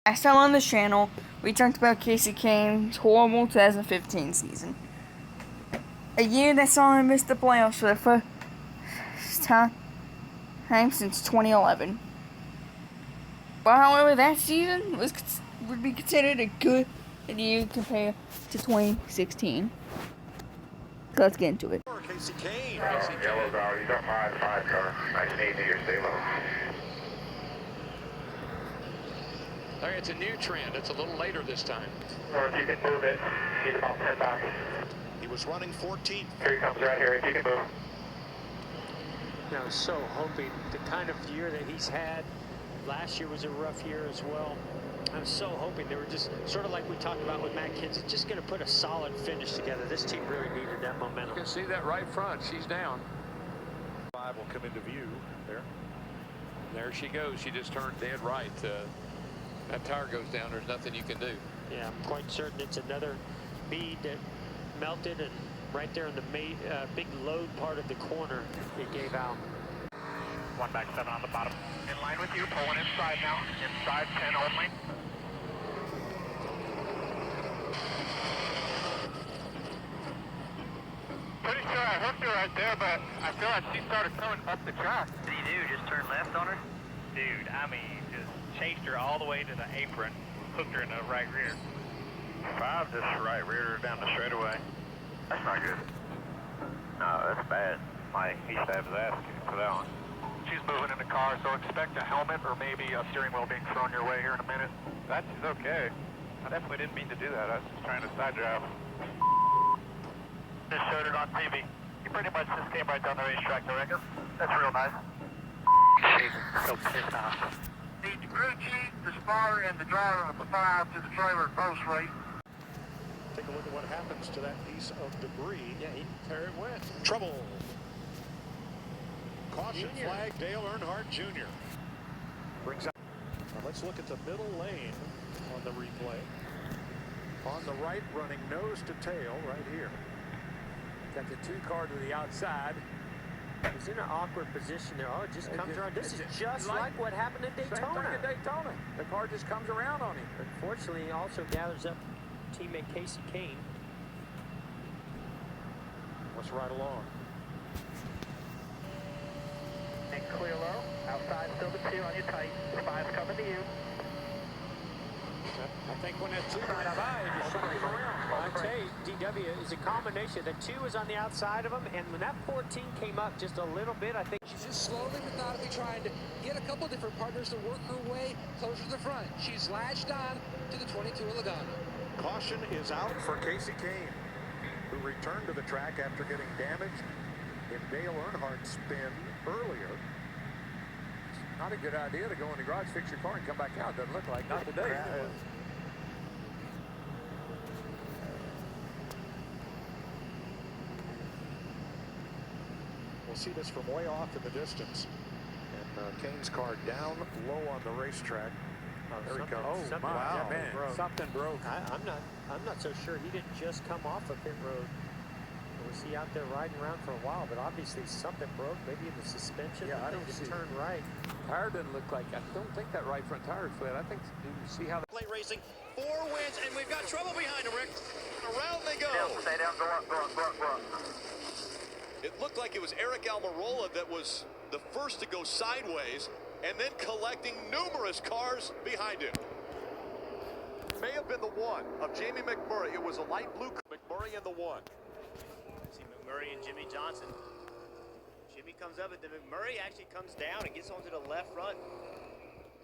Last time on this channel, we talked about Kasey Kahne's horrible 2015 season. A year that saw him miss the playoffs for the first time since 2011. But however, that season would be considered a good year compared to 2016. So let's get into it. Kasey Kahne. Yellow dog, you don't mind 5 car. Nice and easy, you're stay low. All right, it's a new trend. It's a little later this time. Or if you can move it, he's about 10 back. He was running 14th. Here he comes right here, if you can move. I was so hoping the kind of year that he's had. Last year was a rough year as well. I was so hoping they were just sort of like we talked about with Matt Kinsey, just going to put a solid finish together. This team really needed that momentum. You can see that right front. She's down. 5 will come into view there. There she goes. She just turned dead right. That tire goes down. There's nothing you can do. Yeah, I'm quite certain it's another bead that melted, and right there in the big load part of the corner, it gave out. 1 back 7 on the bottom. In line with you, pulling inside now. Inside 10 only. Pretty sure I hooked her right there, but I feel like she started coming up the track. What did you do? Just turn left on her? Dude, I mean, just chased her all the way to the apron, hooked her in the right rear. 5 just right reared her down the straightaway. That's not good. No, that's bad. He stabbed his ass for that one. She's moving in the car, so expect a helmet or maybe a steering wheel being thrown your way here in a minute. That's okay. I definitely didn't mean to do that. I was just trying to side drive. Just showed it on TV. You pretty much just came right down the racetrack, I reckon. That's real nice. She's so pissed off. Need the crew chief, the spotter, and the driver of the 5 to the trailer close rate. Take a look at what happens to that piece of debris. Yeah, there it went. Trouble. Caution flag, Dale Earnhardt Jr. Brings up. Now let's look at the middle lane on the replay. On the right, running nose to tail right here. Got the 2 car to the outside. He's in an awkward position there. Oh, it just comes around. This is just like what happened at Daytona. Same thing at Daytona. The car just comes around on him. Unfortunately, he also gathers up teammate Kasey Kahne. Let's ride along. And clear low. Outside still the 2 on your tight. 5's coming to you. I think when that 2 went by, it just swung around. I tell you, DW is a combination. The 2 was on the outside of him, and when that 14 came up just a little bit, I think she's just slowly, methodically trying to get a couple different partners to work her way closer to the front. She's latched on to the 22 of Logano. Caution is out for Kasey Kahne, who returned to the track after getting damaged in Dale Earnhardt's spin earlier. Not a good idea to go in the garage, fix your car, and come back out. Doesn't look like. Not today. We'll see this from way off in the distance. And Kahne's car down low on the racetrack. There he comes. Oh, wow. Yeah, man. Something broke. I'm not so sure he didn't just come off of pit road. Was he out there riding around for a while? But obviously something broke. Maybe in the suspension. Yeah, I don't just see. Turned right. Tire doesn't look like. I don't think that right front tire is flat. I think you see how. Play racing, 4 wins, and we've got trouble behind him, Rick. Around they go. Stay down, go up, go up, go up, go up. It looked like it was Eric Almirola that was the first to go sideways and then collecting numerous cars behind him. May have been the 1 of Jamie McMurray. It was a light blue McMurray in the 1. See McMurray and Jimmy Johnson. Jimmy comes up, and then McMurray actually comes down and gets onto the left front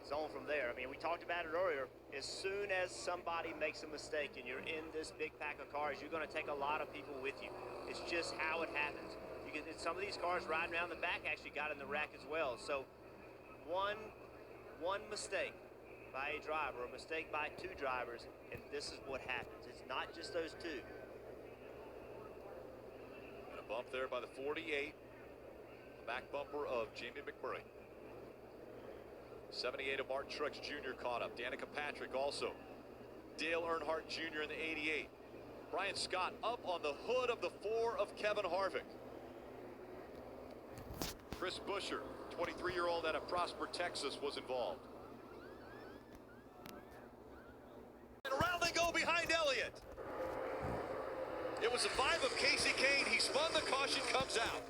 zone from there. I mean, we talked about it earlier. As soon as somebody makes a mistake and you're in this big pack of cars, you're going to take a lot of people with you. It's just how it happens. Some of these cars riding around the back actually got in the wreck as well. So one mistake by a driver, or a mistake by 2 drivers, and this is what happens. It's not just those 2. And a bump there by the 48. The back bumper of Jamie McMurray. 78 of Martin Truex Jr. caught up. Danica Patrick also. Dale Earnhardt Jr. in the 88. Brian Scott up on the hood of the 4 of Kevin Harvick. Chris Buescher, 23-year-old out of Prosper, Texas, was involved. Elliott. It was the 5 of Kasey Kahne. He spun, the caution comes out.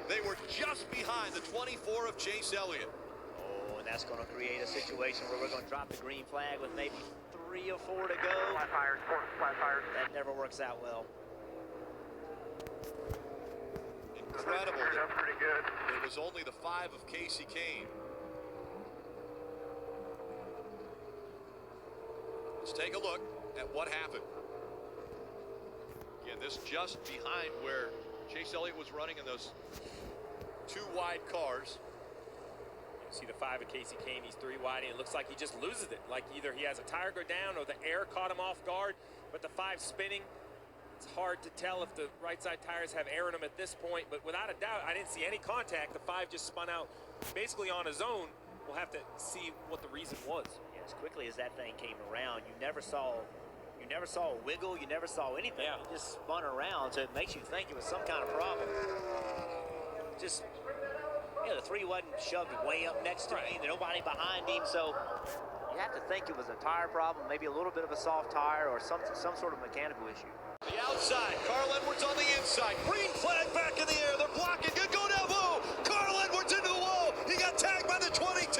They were just behind the 24 of Chase Elliott. Oh, and that's going to create a situation where we're going to drop the green flag with maybe 3 or 4 to go. Flat tires, flat tires. That never works out well. Incredible. That's pretty good. It was only the 5 of Kasey Kahne. Let's take a look at what happened. Again, this just behind where Chase Elliott was running in those 2 wide cars. You see the 5 of Kasey Kahne, he's 3 wide, and it looks like he just loses it. Like either he has a tire go down or the air caught him off guard, but the 5 spinning, it's hard to tell if the right side tires have air in them at this point, but without a doubt, I didn't see any contact. The 5 just spun out basically on his own. We'll have to see what the reason was. Yeah, as quickly as that thing came around, you never saw a wiggle, you never saw anything. Yeah. It just spun around, so it makes you think it was some kind of problem. Just, yeah, the 3 wasn't shoved way up next to him, there's nobody behind him, so you have to think it was a tire problem, maybe a little bit of a soft tire or some sort of mechanical issue. The outside, Carl Edwards on the inside. Green flag back in the air. They're blocking. Good go down low. Carl Edwards into the wall. He got tagged by the 22.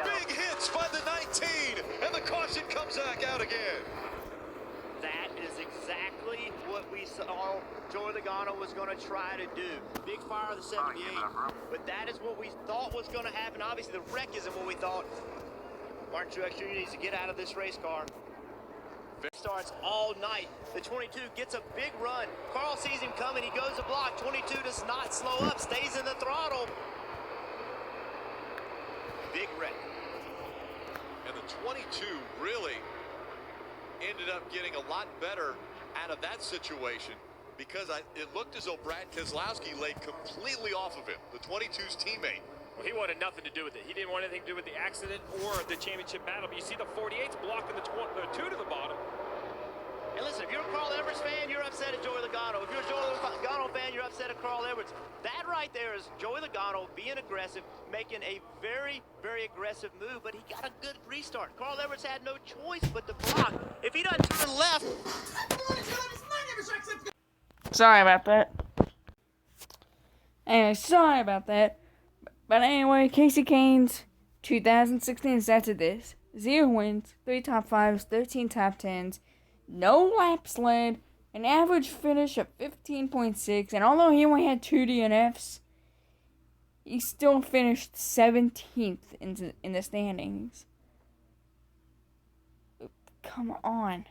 Big hits by the 19. And the caution comes back out again. That is exactly what we saw Joey Logano was going to try to do. Big fire of the 78. But that is what we thought was going to happen. Obviously, the wreck isn't what we thought. Martin Truex Jr. needs to get out of this race car. Starts all night. The 22 gets a big run. Carl sees him coming. He goes to block. 22 does not slow up. Stays in the throttle. Big wreck. And the 22 really ended up getting a lot better out of that situation because it looked as though Brad Keselowski laid completely off of him, the 22's teammate. Well, he wanted nothing to do with it. He didn't want anything to do with the accident or the championship battle. But you see the 48's blocking the 2 to the bottom. And listen, if you're a Carl Edwards fan, you're upset at Joey Logano. If you're a Joey Logano fan, you're upset at Carl Edwards. That right there is Joey Logano being aggressive, making a very, very aggressive move, but he got a good restart. Carl Edwards had no choice but to block. If he doesn't turn left... Sorry about that. Anyway, sorry about that. But anyway, Kasey Kahne's 2016 stats of this. 0 wins, 3 top 5s, 13 top 10s, no laps led, an average finish of 15.6, and although he only had 2 DNFs, he still finished 17th in the standings. Come on.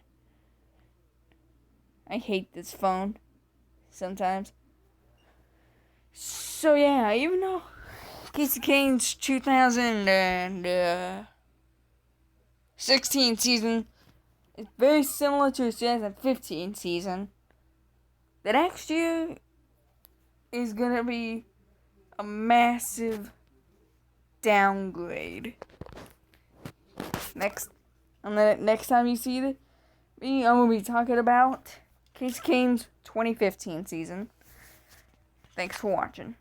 I hate this phone sometimes. So yeah, even though Kasey Kahne's 2016 season is very similar to his 2015 season, the next year is gonna be a massive downgrade. Next time you see me, I'm gonna be talking about Kasey Kahne's 2015 season. Thanks for watching.